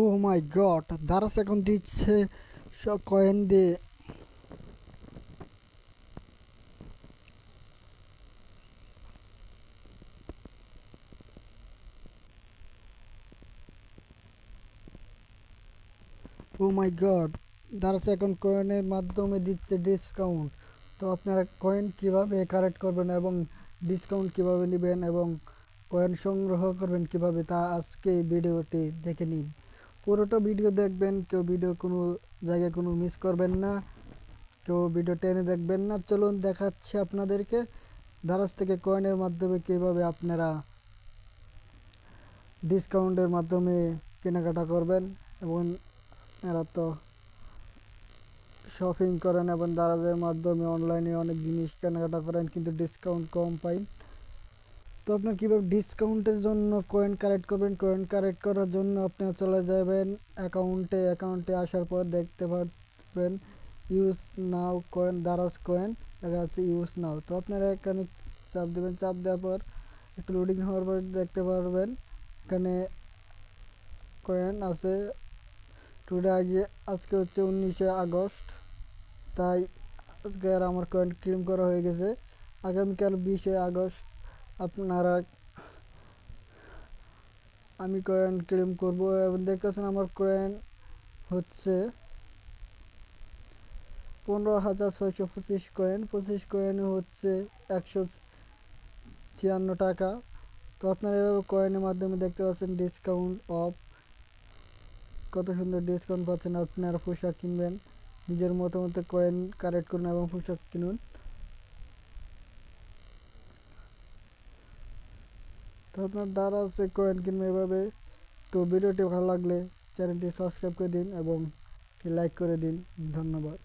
ও মাই god, দারাস এখন দিচ্ছে সব কয়েন দিয়ে। ও মাই গড, দারাস এখন কয়েনের মাধ্যমে দিচ্ছে ডিসকাউন্ট। তো আপনারা কয়েন কিভাবে কালেক্ট করবেন এবং ডিসকাউন্ট কিভাবে নেবেন এবং কয়েন সংগ্রহ করবেন কিভাবে, তা আজকে এই ভিডিওটি দেখে নিন। পুরোটা ভিডিও দেখবেন, কেউ ভিডিও কোনো জায়গায় কোনো মিস করবেন না, কেউ ভিডিও টেনে দেখবেন না। চলুন দেখাচ্ছি আপনাদেরকে দারাজ থেকে কয়েনের মাধ্যমে কীভাবে আপনারা ডিসকাউন্টের মাধ্যমে কেনাকাটা করবেন। এবং এরা তো শপিং করেন এবং দারাজের মাধ্যমে অনলাইনে অনেক জিনিস কেনাকাটা করেন, কিন্তু ডিসকাউন্ট কম পাই। তো আপনার কীভাবে ডিসকাউন্টের জন্য কয়েন কালেক্ট করবেন, কয়েন কালেক্ট করার জন্য আপনারা চলে যাবেন অ্যাকাউন্টে আসার পর দেখতে পারবেন ইউজ নাও কয়েন, দারাজ কয়েন দেখা যাচ্ছে ইউজ নাও। তো আপনারা এখানে চাপ দেবেন, চাপ দেওয়ার পর একটু লোডিং হওয়ার পর দেখতে পারবেন এখানে কয়েন আছে। টুডে আজকে হচ্ছে 19শে আগস্ট, তাই আজকে আর আমার কয়েন ক্লেম করা হয়ে গেছে। আগামীকাল 20শে আগস্ট আপনারা আমি কয়েন ক্লেম করব। এবং দেখতেছেন আমার কয়েন হচ্ছে 15,625 কয়েন। 25 কয়েনে হচ্ছে 156 টাকা। তো আপনারা এভাবে কয়েনের মাধ্যমে দেখতে পাচ্ছেন ডিসকাউন্ট অফ, কত সুন্দর ডিসকাউন্ট পাচ্ছেন। আপনারা পোশাক কিনবেন, নিজের মতো মতো কয়েন কালেক্ট করুন এবং পোশাক কিনুন। তো আপনার দ্বারা আছে কয়েন কিনবে এভাবে। তো ভিডিওটি ভালো লাগলে চ্যানেলটি সাবস্ক্রাইব করে দিন এবং লাইক করে দিন। ধন্যবাদ।